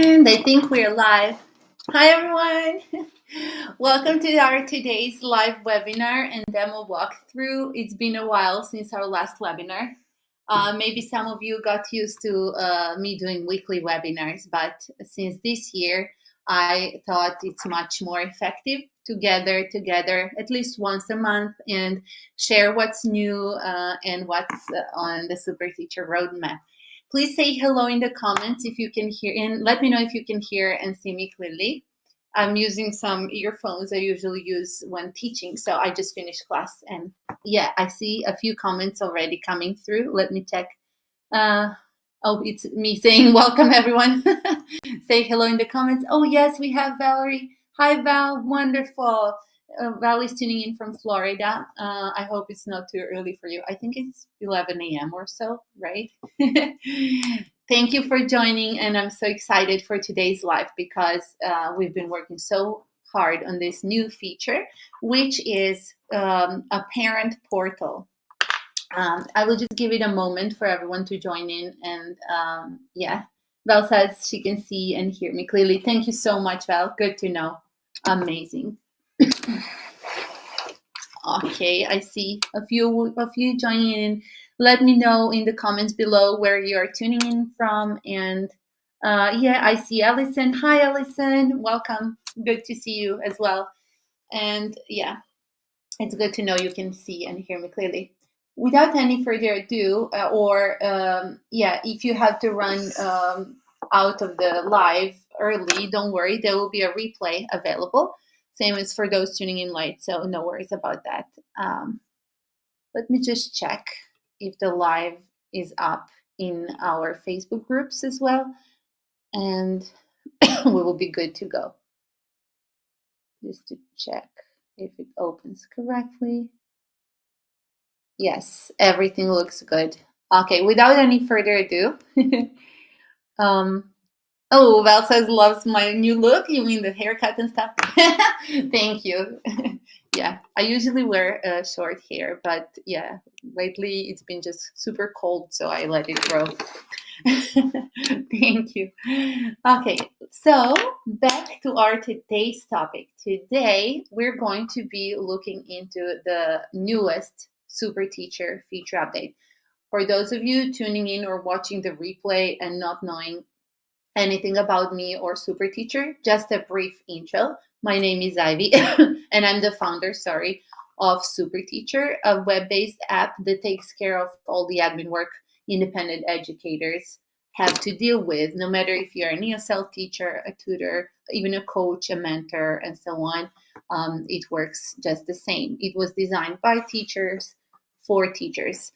And I think we're live. Hi, everyone. Welcome to our today's live webinar and demo walkthrough. It's been a while since our last webinar. Maybe some of you got used to me doing weekly webinars, but since this year, I thought it's much more effective to gather together at least once a month and share what's new and what's on the SuperTeacher roadmap. Please say hello in the comments if you can hear, and let me know if you can hear and see me clearly. I'm using some earphones I usually use when teaching, so I just finished class, and yeah, I see a few comments already coming through. Let me check. Oh, it's me saying welcome, everyone. Say hello in the comments. Oh, yes, we have Valerie. Hi, Val. Wonderful. Val is tuning in from Florida. I hope it's not too early for you. I think it's 11 a.m. or so, right? Thank you for joining, and I'm so excited for today's live because we've been working so hard on this new feature, which is a parent portal. I will just give it a moment for everyone to join in, and yeah, Val says she can see and hear me clearly. Thank you so much, Val. Good to know. Amazing. Okay, I see a few of you joining in. Let me know in the comments below where you are tuning in from. And yeah, I see Allison. Hi, Allison. Welcome. Good to see you as well. And yeah, it's good to know you can see and hear me clearly. Without any further ado, yeah, if you have to run out of the live early, don't worry. There will be a replay available. Same as for those tuning in late, so no worries about that. Let me just check if the live is up in our Facebook groups as well, and we will be good to go. Just to check if it opens correctly. Yes, everything looks good. Okay, without any further ado, oh, Val says loves my new look. You mean the haircut and stuff? Thank you. Yeah, I usually wear short hair, but yeah, lately it's been just super cold, so I let it grow. Thank you. Okay, so back to our today's topic. Today, we're going to be looking into the newest SuperTeacher feature update. For those of you tuning in or watching the replay and not knowing anything about me or SuperTeacher, just a brief intro. My name is Ivy, and I'm the founder, of SuperTeacher, a web-based app that takes care of all the admin work independent educators have to deal with, no matter if you're an ESL teacher, a tutor, even a coach, a mentor, and so on. It works just the same. It was designed by teachers for teachers.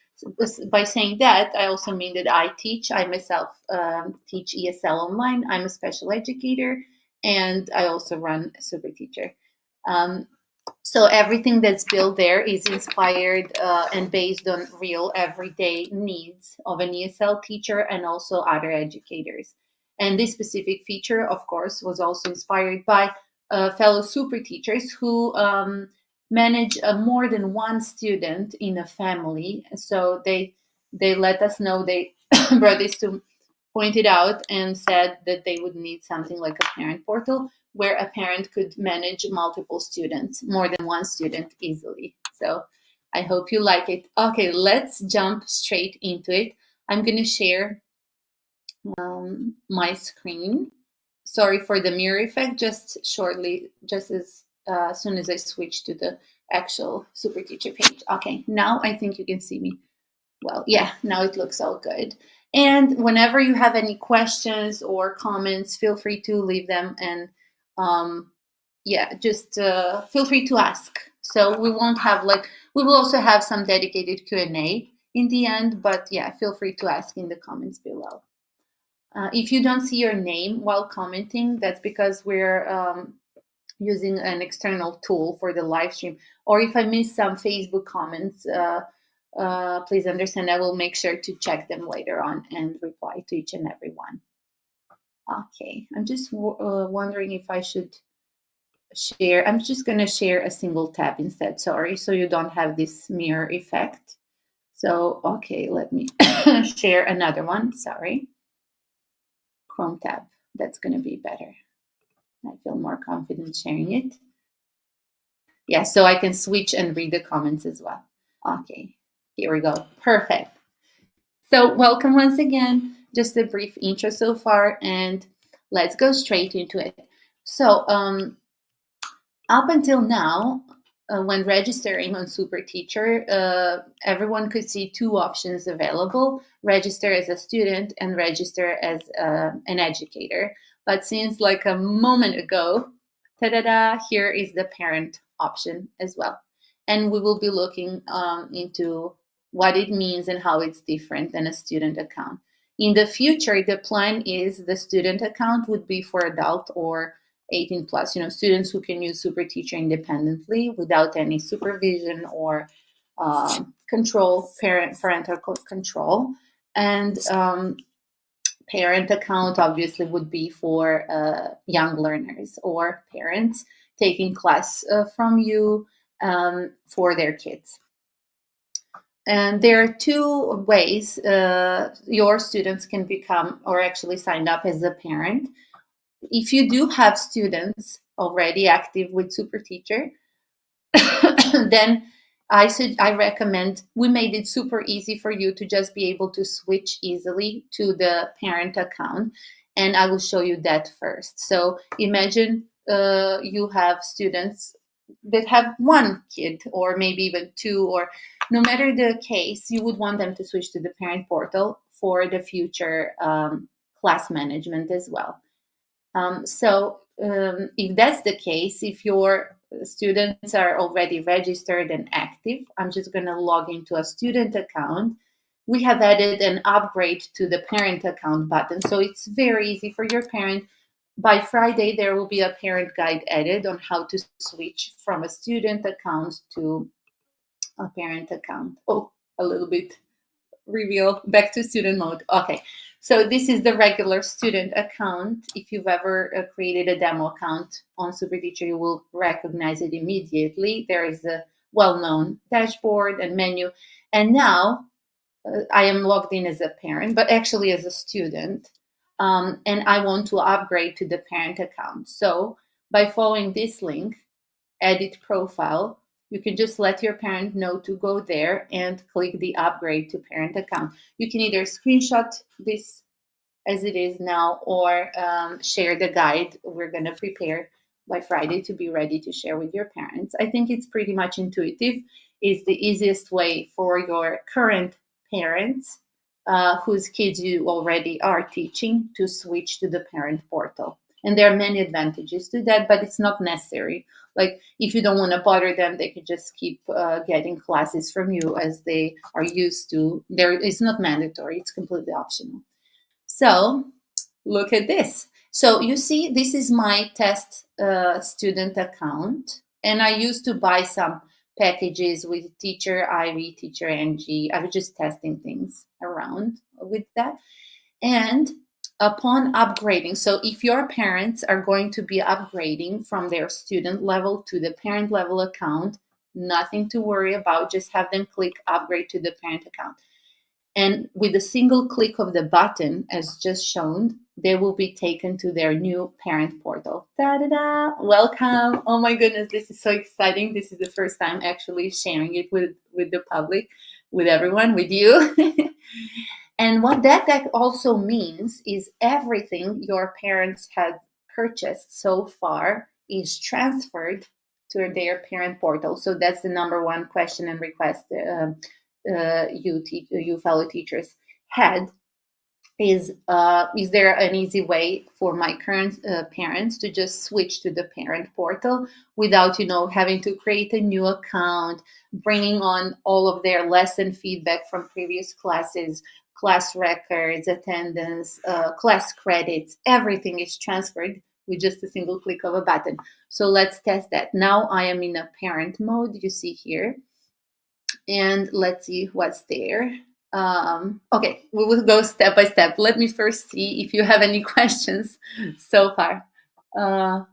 By saying that, I also mean that I teach. I myself teach ESL online. I'm a special educator, and I also run SuperTeacher. So everything that's built there is inspired and based on real everyday needs of an ESL teacher and also other educators. And this specific feature, of course, was also inspired by fellow super teachers who manage more than one student in a family. So they let us know, they brought this to point it out and said that they would need something like a parent portal where a parent could manage multiple students, more than one student easily. So I hope you like it. Okay, let's jump straight into it. I'm going to share my screen. Sorry for the mirror effect, just shortly, just as soon as I switch to the actual SuperTeacher page. Okay, now I think you can see me. Well, yeah, now it looks all good. And whenever you have any questions or comments, feel free to leave them, and yeah, just feel free to ask. So we won't have we will also have some dedicated Q&A in the end, but yeah, feel free to ask in the comments below. If you don't see your name while commenting, that's because we're using an external tool for the live stream. Or if I miss some Facebook comments, please understand, I will make sure to check them later on and reply to each and every one. Okay, I'm just wondering if I should share. I'm just going to share a single tab instead, sorry, so you don't have this mirror effect. So, okay, let me share another one, sorry. Chrome tab. That's going to be better. I feel more confident sharing it. Yeah, so I can switch and read the comments as well. Okay, here we go. Perfect. So welcome once again. Just a brief intro so far, and let's go straight into it. So up until now, when registering on SuperTeacher, everyone could see two options available: register as a student and register as an educator. But since like a moment ago, ta-da-da, here is the parent option as well. And we will be looking into what it means and how it's different than a student account. In the future, the plan is the student account would be for adult or 18 plus, students who can use SuperTeacher independently without any supervision or parental control. And parent account obviously would be for young learners or parents taking class from you for their kids. And there are two ways your students can become or actually sign up as a parent. If you do have students already active with SuperTeacher, then I recommend, we made it super easy for you to just be able to switch easily to the parent account. And I will show you that first. So imagine you have students that have one kid or maybe even two, or no matter the case, you would want them to switch to the parent portal for the future class management as well. If that's the case, if your students are already registered and active, I'm just going to log into a student account. We have added an upgrade to the parent account button. So it's very easy for your parent. By Friday, there will be a parent guide added on how to switch from a student account to a parent account. Oh, a little bit reveal back to student mode. Okay, so this is the regular student account. If you've ever created a demo account on SuperTeacher, you will recognize it immediately. There is a well-known dashboard and menu. And now I am logged in as a parent, but actually as a student. And I want to upgrade to the parent account. So by following this link, edit profile, you can just let your parent know to go there and click the upgrade to parent account. You can either screenshot this as it is now or share the guide we're going to prepare by Friday to be ready to share with your parents. I think it's pretty much intuitive. It's the easiest way for your current parents whose kids you already are teaching to switch to the parent portal. And there are many advantages to that, but it's not necessary. Like if you don't want to bother them, they can just keep getting classes from you as they are used to. It's not mandatory, it's completely optional. So look at this. So you see, this is my test student account. And I used to buy some packages with Teacher Ivy, Teacher Angie. I was just testing things around with that. And upon upgrading, so if your parents are going to be upgrading from their student level to the parent level account, nothing to worry about. Just have them click upgrade to the parent account. And with a single click of the button, as just shown, they will be taken to their new parent portal. Da-da-da! Welcome! Oh my goodness, this is so exciting. This is the first time actually sharing it with the public, with everyone, with you. And what that also means is everything your parents have purchased so far is transferred to their parent portal. So that's the number one question and request you fellow teachers had is there an easy way for my current parents to just switch to the parent portal without having to create a new account, bringing on all of their lesson feedback from previous classes, class records, attendance, class credits? Everything is transferred with just a single click of a button. So let's test that. Now I am in a parent mode, you see here. And let's see what's there. Okay, we will go step by step. Let me first see if you have any questions so far.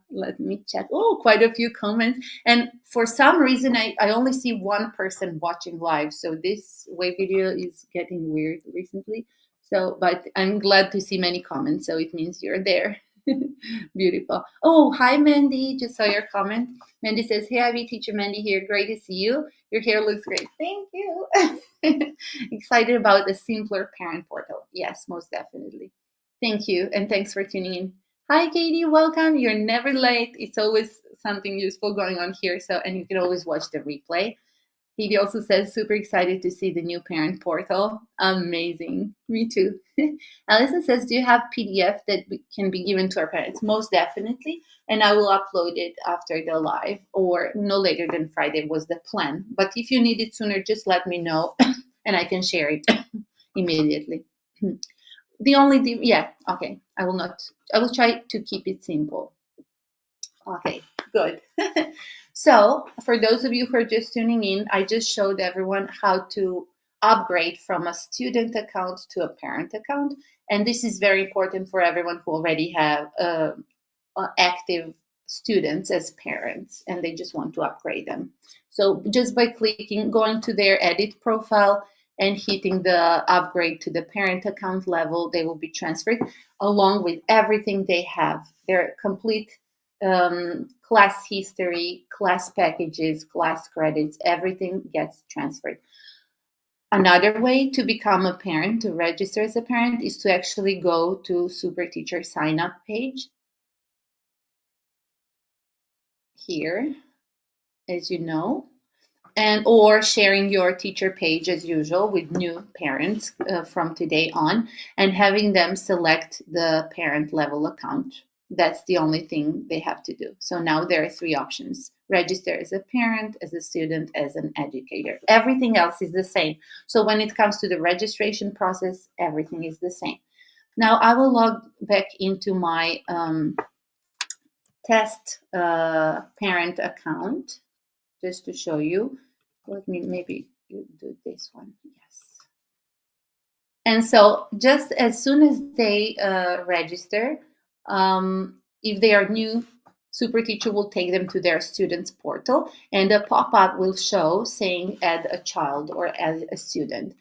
Let me check. Oh, quite a few comments. And for some reason, I only see one person watching live. So this wave video is getting weird recently. So, but I'm glad to see many comments. So it means you're there. Beautiful. Oh, hi, Mandy. Just saw your comment. Mandy says, "Hey, Ivy, teacher Mandy here. Great to see you. Your hair looks great." Thank you. Excited about the simpler parent portal. Yes, most definitely. Thank you. And thanks for tuning in. Hi, Katie. Welcome. You're never late. It's always something useful going on here. So, and you can always watch the replay. He also says, super excited to see the new parent portal. Amazing. Me too. Alison says, do you have PDF that can be given to our parents? Most definitely. And I will upload it after the live or no later than Friday was the plan. But if you need it sooner, just let me know and I can share it immediately. The only, yeah, okay. I will try to keep it simple. Okay, good. So, for those of you who are just tuning in, I just showed everyone how to upgrade from a student account to a parent account. And this is very important for everyone who already have active students as parents and they just want to upgrade them. So, just by going to their edit profile and hitting the upgrade to the parent account level, they will be transferred along with everything they have, their complete class history, class packages, class credits, everything gets transferred. Another way to become a parent, to register as a parent, is to actually go to SuperTeacher sign up page here, as you know, and or sharing your teacher page as usual with new parents from today on and having them select the parent level account. That's the only thing they have to do. So now there are three options: register as a parent, as a student, as an educator. Everything else is the same. So when it comes to the registration process, everything is the same. Now I will log back into my test parent account just to show you. Let me maybe do this one. Yes. And so just as soon as they register, if they are new, SuperTeacher will take them to their students portal and a pop-up will show saying add a child or add a student.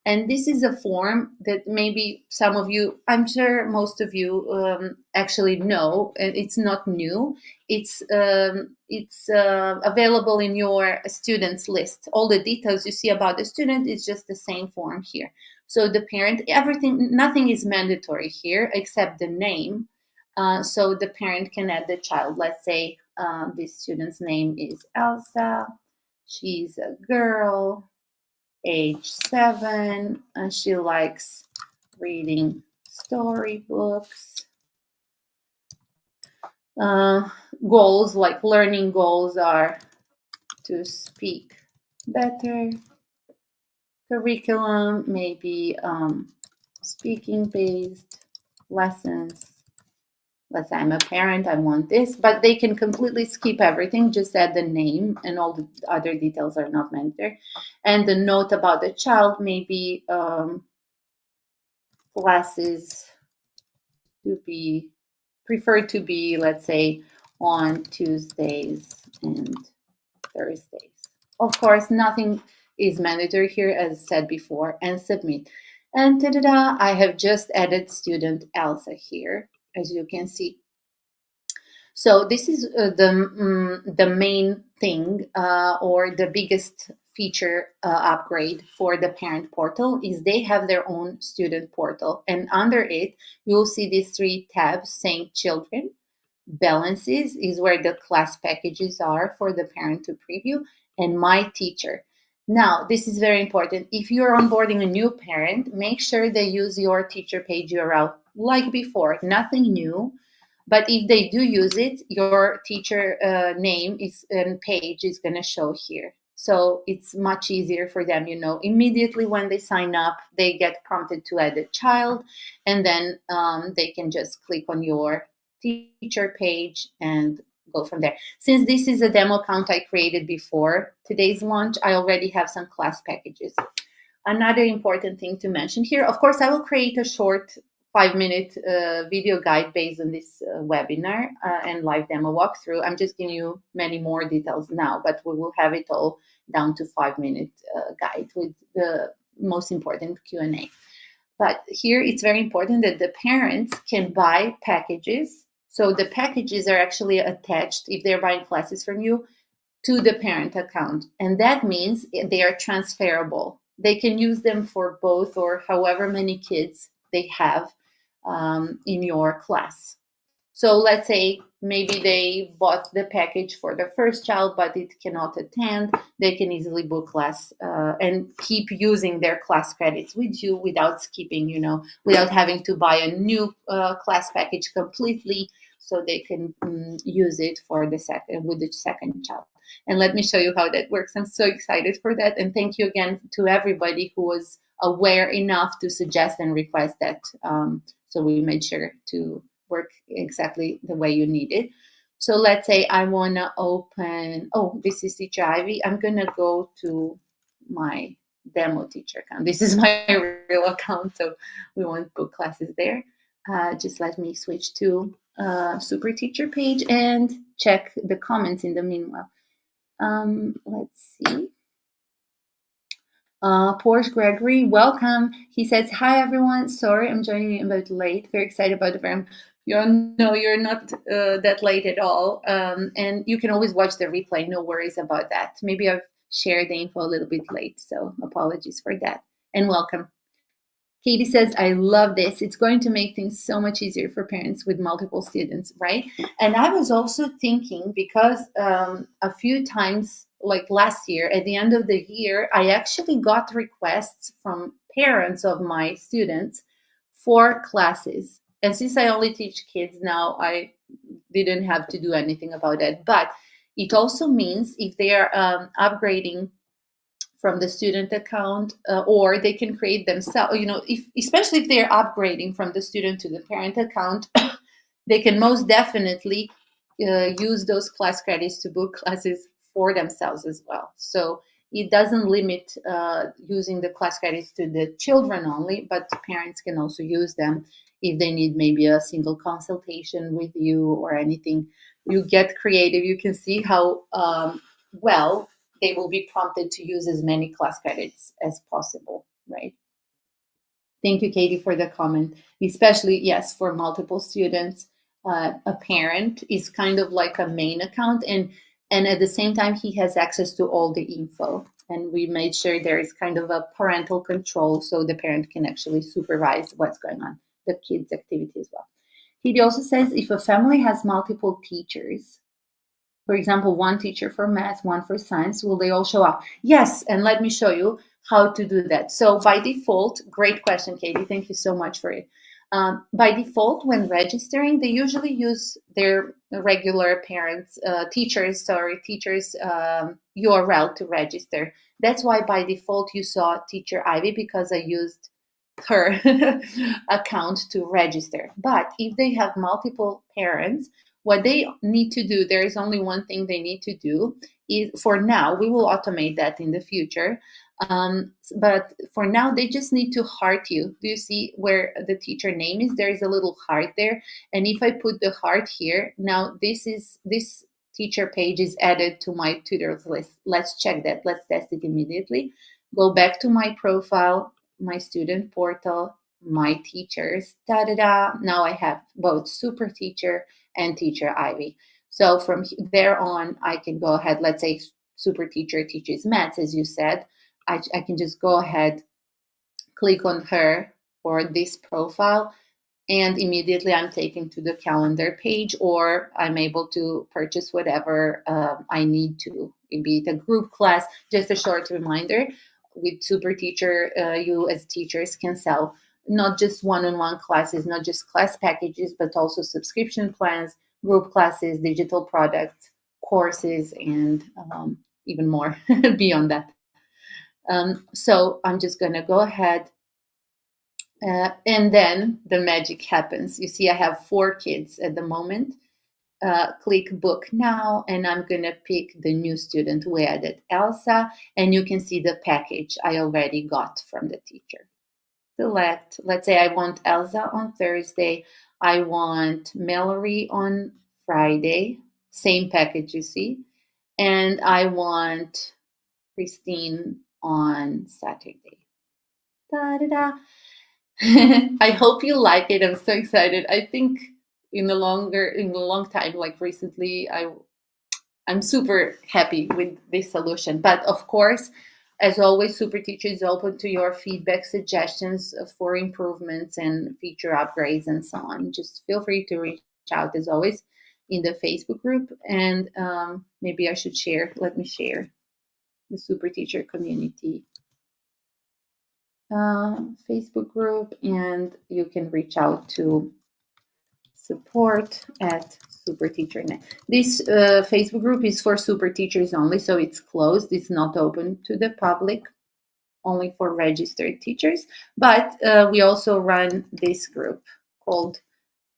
And this is a form that maybe some of you, I'm sure most of you actually know, and it's not new. It's available in your students list. All the details you see about the student is just the same form here. So the parent, everything, nothing is mandatory here except the name. So the parent can add the child. Let's say this student's name is Elsa. She's a girl, age 7, and she likes reading storybooks. Goals, like learning goals, are to speak better. Curriculum, maybe speaking based lessons. Let's say I'm a parent, I want this, but they can completely skip everything, just add the name and all the other details are not meant there. And the note about the child, maybe classes to be preferred to be, let's say, on Tuesdays and Thursdays. Of course, nothing is mandatory here, as said before, and submit. And ta-da-da, I have just added student Elsa here, as you can see. So this is the main thing or the biggest feature upgrade for the parent portal is they have their own student portal, and under it you'll see these three tabs saying children. Balances is where the class packages are for the parent to preview, and my teacher. Now, this is very important. If you're onboarding a new parent, make sure they use your teacher page URL like before, nothing new. But if they do use it, your teacher name is and page is going to show here. So it's much easier for them, immediately when they sign up, they get prompted to add a child, and then they can just click on your teacher page and go from there. Since this is a demo account I created before today's launch, I already have some class packages. Another important thing to mention here, of course, I will create a short 5-minute video guide based on this webinar and live demo walkthrough. I'm just giving you many more details now, but we will have it all down to 5-minute guide with the most important Q&A. But here it's very important that the parents can buy packages So the packages are actually attached, if they're buying classes from you, to the parent account. And that means they are transferable. They can use them for both or however many kids they have in your class. So let's say maybe they bought the package for the first child, but it cannot attend. They can easily book class and keep using their class credits with you without skipping, without having to buy a new class package completely. So they can use it for the second with the second child. And let me show you how that works. I'm so excited for that. And thank you again to everybody who was aware enough to suggest and request that. So we made sure to work exactly the way you need it. So let's say I want to open, this is Teacher Ivy. I'm going to go to my demo teacher account. This is my real account, so we won't book classes there. Just let me switch to SuperTeacher page and check the comments in the meanwhile. Let's see. Porsche Gregory, welcome. He says, hi, everyone. Sorry, I'm joining a bit late. Very excited about the program. You're not that late at all. And you can always watch the replay. No worries about that. Maybe I've shared the info a little bit late, so apologies for that. And welcome. Katie says, I love this. It's going to make things so much easier for parents with multiple students, right? And I was also thinking, because a few times, like last year, at the end of the year, I actually got requests from parents of my students for classes. And since I only teach kids now, I didn't have to do anything about it. But it also means if they are upgrading from the student account, or they can create themselves, especially if they're upgrading from the student to the parent account, they can most definitely use those class credits to book classes for themselves as well. So it doesn't limit using the class credits to the children only, but parents can also use them if they need maybe a single consultation with you or anything. You get creative. You can see how well they will be prompted to use as many class credits as possible, right? Thank you, Katie, for the comment. Especially, yes, for multiple students, a parent is kind of like a main account, and at the same time, he has access to all the info. And we made sure there is kind of a parental control, so the parent can actually supervise what's going on, the kids' activity as well. He also says if a family has multiple teachers, for example, one teacher for math, one for science, will they all show up? Yes, and let me show you how to do that. So by default, great question, Katie. Thank you so much for it. By default, when registering, they usually use their regular teachers URL to register. That's why by default you saw Teacher Ivy, because I used her account to register. But if they have multiple parents, what they need to do, there is only one thing they need to do. Is, for now, we will automate that in the future. But for now, they just need to heart you. Do you see where the teacher name is? There is a little heart there. And if I put the heart here, now this teacher page is added to my tutors list. Let's check that. Let's test it immediately. Go back to my profile, my student portal, my teachers, Now I have both SuperTeacher and Teacher Ivy. So from there on, I can go ahead. Let's say SuperTeacher teaches maths, as you said. I can just go ahead, click on her or this profile, and immediately I'm taken to the calendar page, or I'm able to purchase whatever I need to, be it a group class. Just a short reminder, with SuperTeacher, you as teachers can sell not just one-on-one classes, not just class packages, but also subscription plans, group classes, digital products, courses, and even more beyond that. So I'm just going to go ahead, and then the magic happens. You see, I have 4 kids at the moment. Click book now, and I'm going to pick the new student. We added Elsa, and you can see the package I already got from the teacher. Select, let's say I want Elsa on Thursday. I want Mallory on Friday. Same package, you see. And I want Christine on Saturday. Da-da-da. I hope you like it. I'm so excited. I think in a long time, like recently, I'm super happy with this solution. But of course, as always, Super Teacher is open to your feedback, suggestions for improvements and feature upgrades and so on. Just feel free to reach out as always in the Facebook group. And maybe I should share, let me share the Super Teacher community Facebook group, and you can reach out to support at SuperTeacher.net. This Facebook group is for super teachers only, so it's closed. It's not open to the public, only for registered teachers. But we also run this group called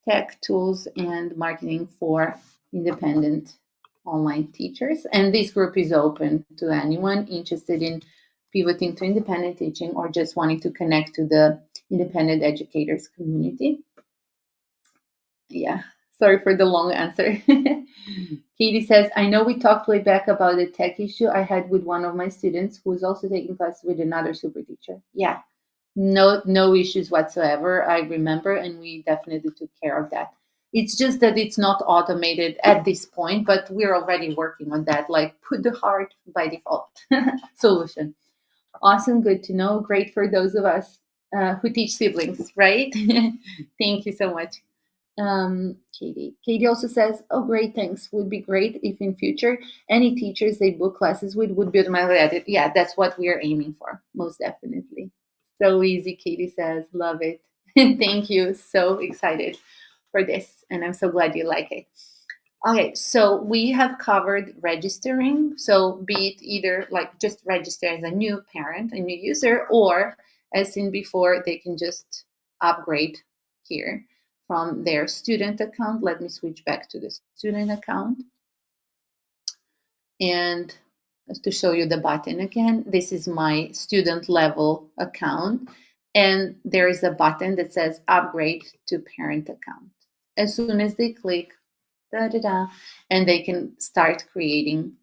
Tech Tools and Marketing for Independent Online Teachers. And this group is open to anyone interested in pivoting to independent teaching or just wanting to connect to the independent educators community. Yeah, sorry for the long answer. Katie says, I know we talked way back about the tech issue I had with one of my students who's also taking classes with another super teacher. Yeah, no issues whatsoever. I remember, and we definitely took care of that. It's just that it's not automated at this point, but we're already working on that. Like, put the heart by default solution. Awesome, good to know. Great for those of us who teach siblings, right? Thank you so much. Katie also says, oh, great, thanks. Would be great if in future any teachers they book classes with would be automatically added. Yeah, that's what we are aiming for, most definitely. So easy, Katie says. Love it. Thank you. So excited for this, and I'm so glad you like it. Okay, so we have covered registering. So be it either like just register as a new parent, a new user, or as seen before, they can just upgrade here from their student account. Let me switch back to the student account. And to show you the button again, this is my student level account. And there is a button that says upgrade to parent account. As soon as they click, and they can start creating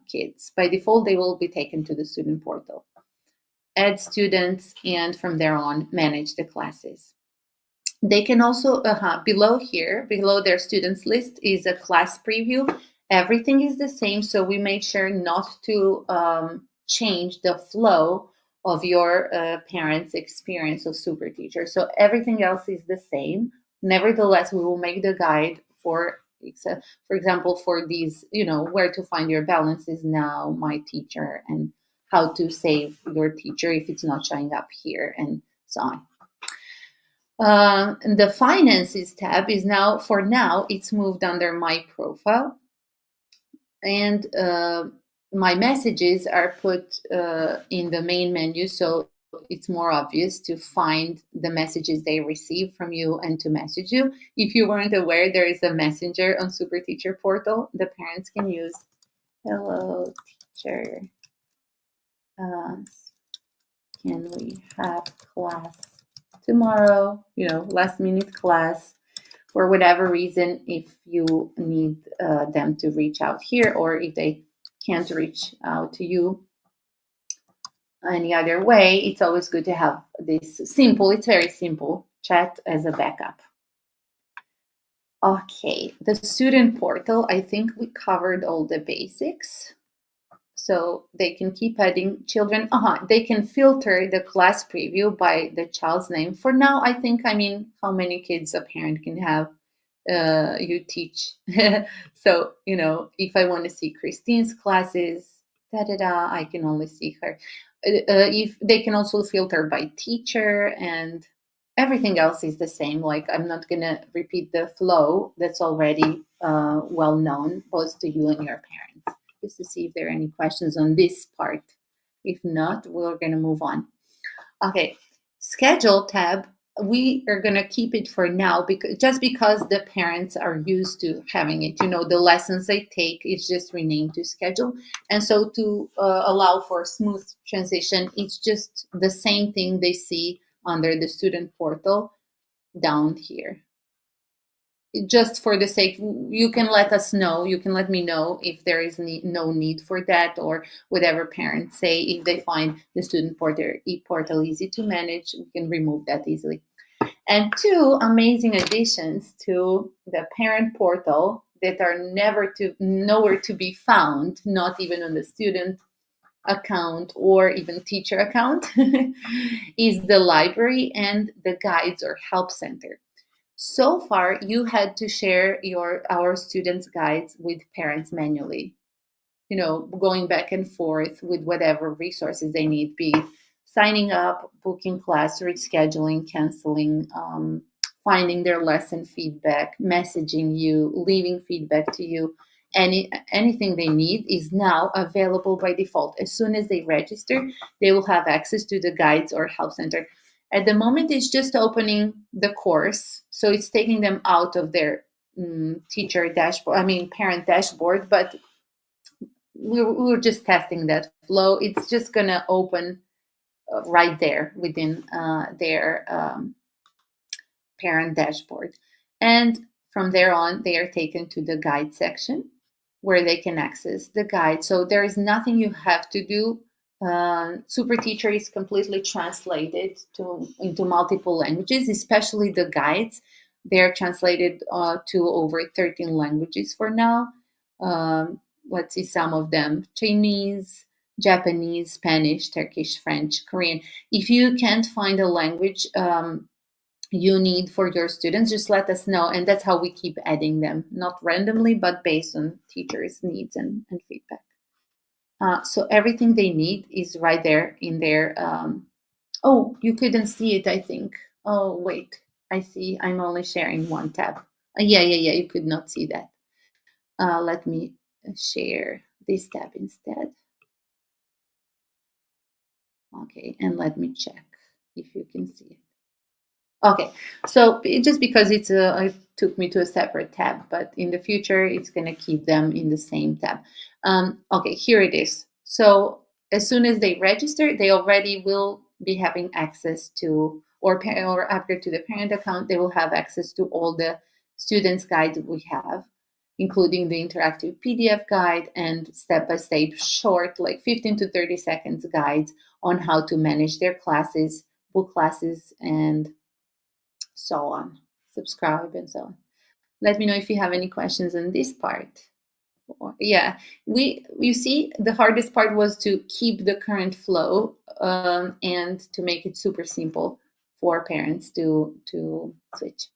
kids. By default, they will be taken to the student portal. Add students, and from there on, manage the classes. They can also, below here, below their students list is a class preview. Everything is the same, so we made sure not to change the flow of your parents' experience of Super Teacher. So everything else is the same. Nevertheless, we will make the guide for example, for these, where to find your balances now, my teacher, and how to save your teacher if it's not showing up here, and so on. The finances tab is now, for now, it's moved under my profile, and my messages are put in the main menu, so it's more obvious to find the messages they receive from you and to message you. If you weren't aware, there is a messenger on Super Teacher Portal the parents can use. Hello, teacher. Can we have class tomorrow? Last minute class. For whatever reason, if you need them to reach out here, or if they can't reach out to you any other way, it's always good to have this it's very simple chat as a backup. Okay, the student portal, I think we covered all the basics. So they can keep adding children. They can filter the class preview by the child's name. For now, I think, how many kids a parent can have, you teach. So, if I want to see Christine's classes, I can only see her. If they can also filter by teacher, and everything else is the same. Like, I'm not going to repeat the flow that's already well known both to you and your parents, just to see if there are any questions on this part. If not, we're going to move on. Okay, schedule tab, we are going to keep it for now because the parents are used to having it. The lessons they take is just renamed to schedule. And so to allow for a smooth transition, it's just the same thing they see under the student portal down here. Just for the sake, you can let us know, you can let me know if there is no need for that, or whatever parents say. If they find the student portal easy to manage, we can remove that easily. And two amazing additions to the parent portal that are nowhere to be found, not even on the student account or even teacher account, is the library and the guides or help center. So far, you had to share our students' guides with parents manually, going back and forth with whatever resources they need, be it signing up, booking class, rescheduling, canceling, finding their lesson feedback, messaging you, leaving feedback to you. Anything they need is now available by default. As soon as they register, they will have access to the guides or help center. At the moment, it's just opening the course, so it's taking them out of their teacher dashboard, parent dashboard, but we were just testing that flow. It's just going to open right there within their parent dashboard. And from there on, they are taken to the guide section where they can access the guide. So there is nothing you have to do. SuperTeacher is completely translated into multiple languages, especially the guides. They're translated to over 13 languages for now. Let's see some of them: Chinese, Japanese, Spanish, Turkish, French, Korean. If you can't find a language you need for your students, just let us know. And that's how we keep adding them, not randomly, but based on teachers' needs and feedback. So everything they need is right there in their. Oh, you couldn't see it, I think. Oh, wait. I see. I'm only sharing one tab. Yeah. You could not see that. Let me share this tab instead. Okay, and let me check if you can see it. Okay, so just because it took me to a separate tab, but in the future it's going to keep them in the same tab. Okay, here it is. So as soon as they register, they already will be having access to, or after to the parent account, they will have access to all the students' guides we have, including the interactive PDF guide and step-by-step short, like 15 to 30 seconds guides on how to manage their classes, book classes, and so on. Subscribe and so on. Let me know if you have any questions on this part. Yeah, you see, the hardest part was to keep the current flow and to make it super simple for parents to switch.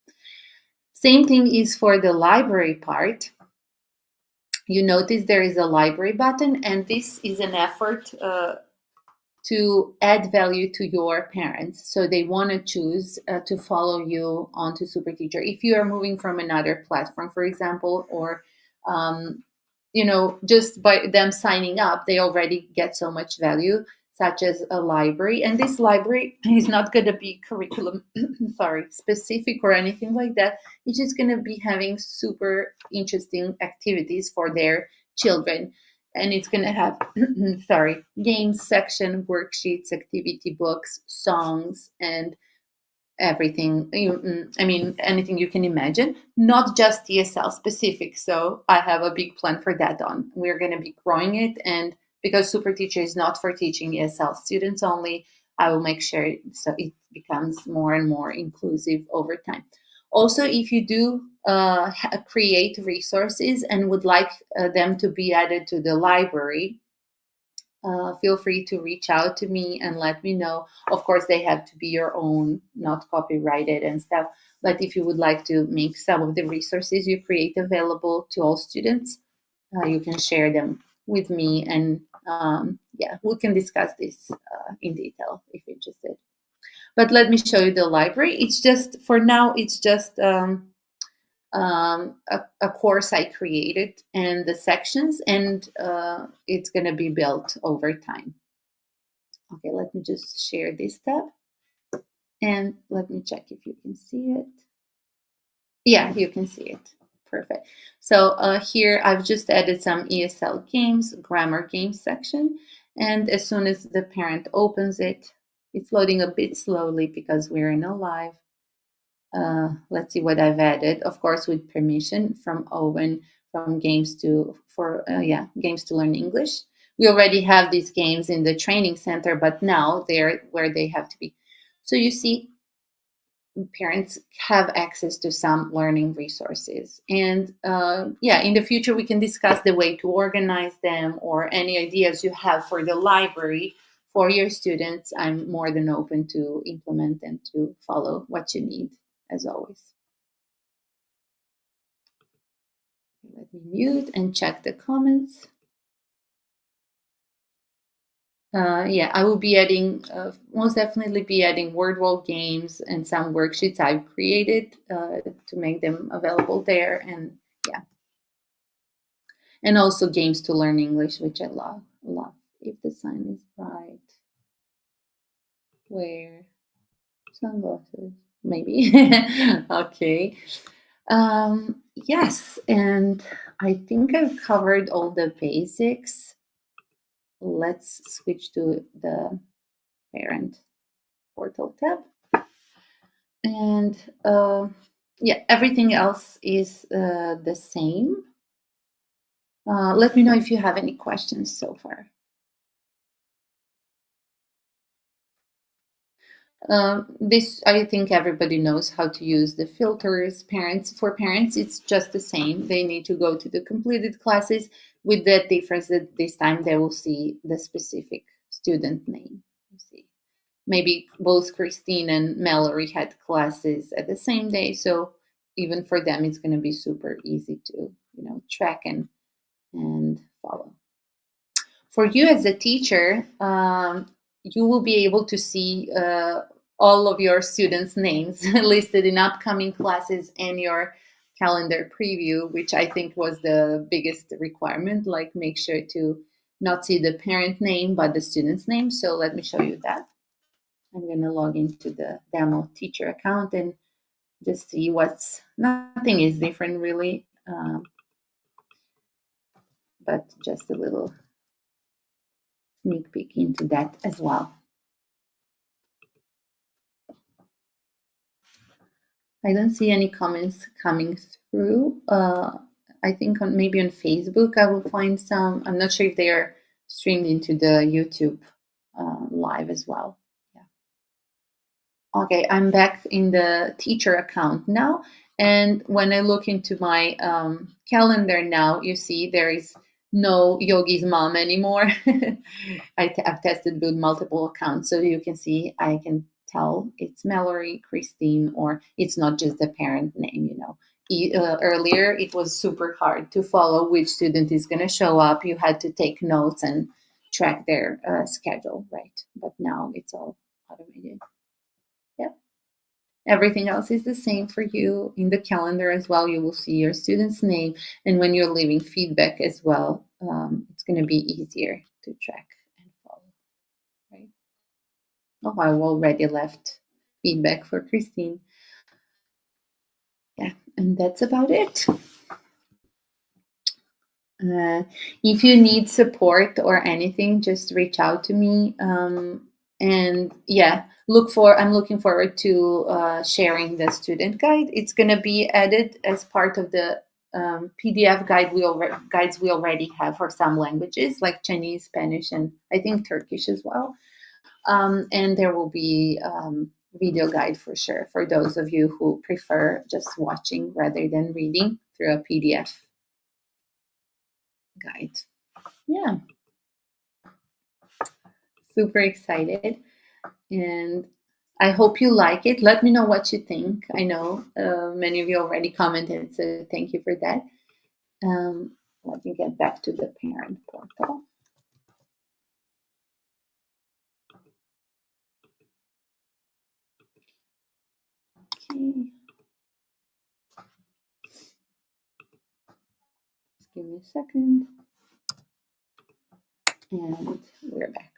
Same thing is for the library part. You notice there is a library button, and this is an effort to add value to your parents, so they want to choose to follow you onto SuperTeacher. If you are moving from another platform, for example, or just by them signing up, they already get so much value, such as a library. And this library is not going to be curriculum specific or anything like that. It's just going to be having super interesting activities for their children. And it's going to have games section, worksheets, activity books, songs, and everything. Anything you can imagine, not just ESL specific. So I have a big plan for that on. We're going to be growing it, and because SuperTeacher is not for teaching ESL students only, I will make sure so it becomes more and more inclusive over time. Also, if you do create resources and would like them to be added to the library, feel free to reach out to me and let me know. Of course, they have to be your own, not copyrighted and stuff. But if you would like to make some of the resources you create available to all students, you can share them with me. And we can discuss this in detail if you're interested. But let me show you the library. It's just, for now, it's just a course I created and the sections, and it's going to be built over time. Okay, let me just share this tab and let me check if you can see it. Yeah, you can see it. Perfect. So here I've just added some ESL games, grammar games section. And as soon as the parent opens it, it's loading a bit slowly because we're in a live. Let's see what I've added. Of course, with permission from Owen, from games to learn English. We already have these games in the training center, but now they're where they have to be. So you see, parents have access to some learning resources. And in the future, we can discuss the way to organize them or any ideas you have for the library for your students. I'm more than open to implement and to follow what you need, as always. Let me mute and check the comments. I will be adding, most definitely be adding word wall games and some worksheets I've created to make them available there. And and also games to learn English, which I love. If the sun is bright, wear sunglasses, maybe. Okay. Yes, and I think I've covered all the basics. Let's switch to the parent portal tab. And everything else is the same. Let me know if you have any questions so far. This, I think everybody knows how to use the filters. For parents, it's just the same. They need to go to the completed classes, with the difference that this time they will see the specific student name. You see, maybe both Christine and Mallory had classes at the same day, so even for them, it's going to be super easy to track and follow. For you as a teacher, you will be able to see all of your students' names listed in upcoming classes and your calendar preview, which I think was the biggest requirement. Like, make sure to not see the parent name, but the student's name. So let me show you that. I'm going to log into the demo teacher account and just see nothing is different really, but just a little sneak peek into that as well. I don't see any comments coming through. I think maybe on Facebook I will find some. I'm not sure if they are streamed into the YouTube live as well. Yeah. Okay, I'm back in the teacher account now. And when I look into my calendar now, you see there is no Yogi's mom anymore. I've tested with multiple accounts, so you can see I can tell it's Mallory, Christine, or it's not just the parent name. Earlier it was super hard to follow which student is going to show up. You had to take notes and track their schedule, right? But now it's all automated. Yep. Everything else is the same for you. In the calendar as well, you will see your student's name. And when you're leaving feedback as well, it's going to be easier to track and follow, right? Oh, I already left feedback for Christine. Yeah, and that's about it. If you need support or anything, just reach out to me. And I'm looking forward to sharing the student guide. It's going to be added as part of the PDF guides we already have for some languages like Chinese, Spanish, and I think Turkish as well. And there will be video guide for sure for those of you who prefer just watching rather than reading through a PDF guide. Yeah. Super excited. And I hope you like it. Let me know what you think. I know many of you already commented, so thank you for that. Let me get back to the parent portal. Okay. Just give me a second. And we're back.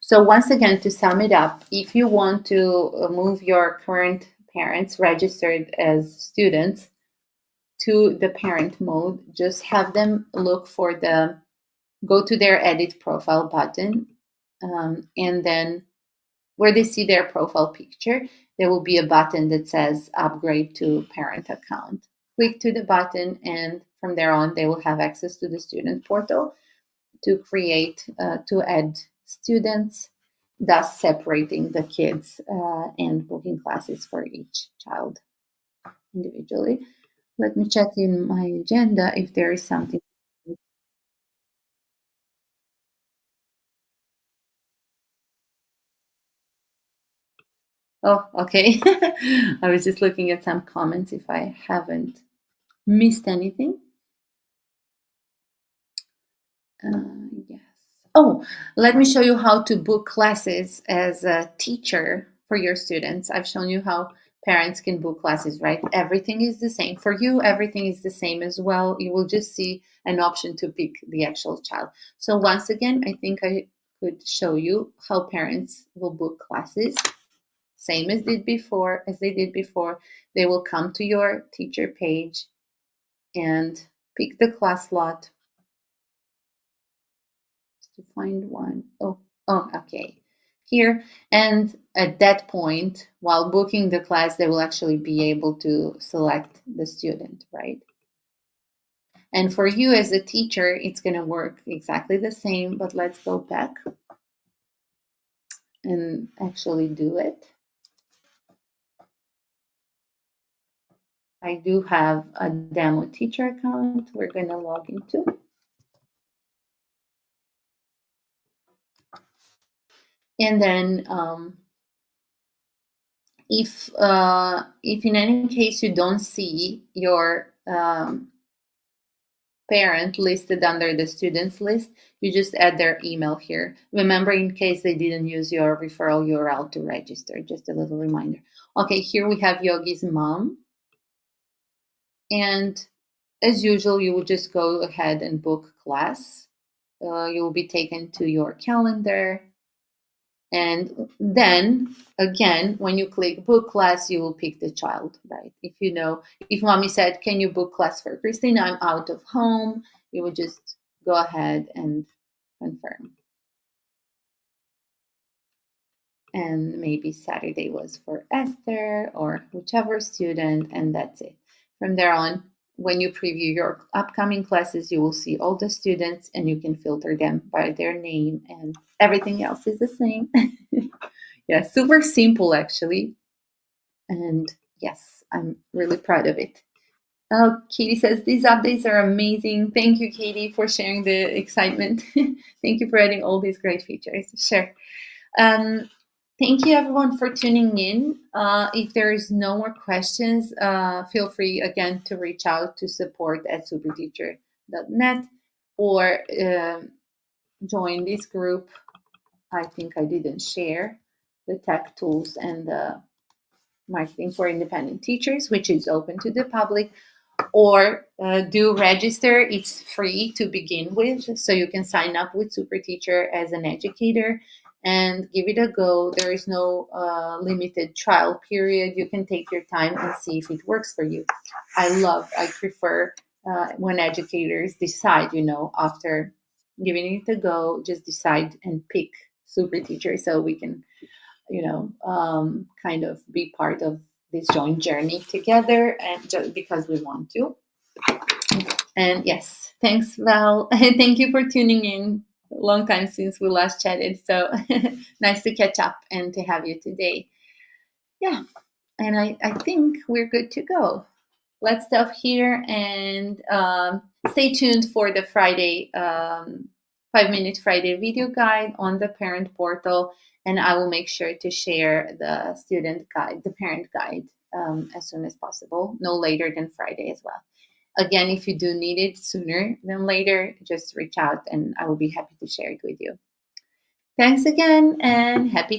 So once again, to sum it up, if you want to move your current parents registered as students to the parent mode, just have them go to their edit profile button, and then where they see their profile picture, there will be a button that says upgrade to parent account. Click to the button, and from there on, they will have access to the student portal to add students. thus separating the kids and booking classes for each child individually. Let me check in my agenda if there is something. Oh, okay. I was just looking at some comments if I haven't missed anything. Yes. Oh, let me show you how to book classes as a teacher for your students. I've shown you how parents can book classes, right? Everything is the same. For you, everything is the same as well. You will just see an option to pick the actual child. So once again, I think I could show you how parents will book classes. Same as they did before. They will come to your teacher page and pick the class slot to find one. Oh, okay. Here, and at that point, while booking the class, they will actually be able to select the student, right? And for you as a teacher, it's going to work exactly the same, but let's go back and actually do it. I do have a demo teacher account we're going to log into. And then if in any case you don't see your parent listed under the students list, you just add their email here. Remember, in case they didn't use your referral URL to register, just a little reminder. Okay, here we have Yogi's mom. And as usual, you will just go ahead and book class. You will be taken to your calendar. And then again, when you click book class, you will pick the child, right? If mommy said, can you book class for Christina? I'm out of home. You would just go ahead and confirm. And maybe Saturday was for Esther or whichever student, and that's it. From there on, when you preview your upcoming classes, you will see all the students and you can filter them by their name, and everything else is the same. Yeah, super simple actually. And yes, I'm really proud of it. Oh, Katie says these updates are amazing. Thank you, Katie, for sharing the excitement. Thank you for adding all these great features. Sure. Um, Thank you, everyone, for tuning in. If there is no more questions, feel free again to reach out to support@superteacher.net or join this group. I think I didn't share the tech tools and the marketing for independent teachers, which is open to the public, or do register. It's free to begin with, so you can sign up with SuperTeacher as an educator and give it a go. There is no limited trial period. You can take your time and see if it works for you. I prefer when educators decide, after giving it a go, just decide and pick SuperTeacher so we can kind of be part of this joint journey together, and just because we want to. And yes, thanks, Val. Thank you for tuning in. Long time since we last chatted, so nice to catch up and to have you today. Yeah, and I think we're good to go. Let's stop here and stay tuned for the Friday 5-minute Friday video guide on the parent portal, and I will make sure to share the student guide, the parent guide, as soon as possible, no later than Friday as well. Again, if you do need it sooner than later, just reach out and I will be happy to share it with you. Thanks again and happy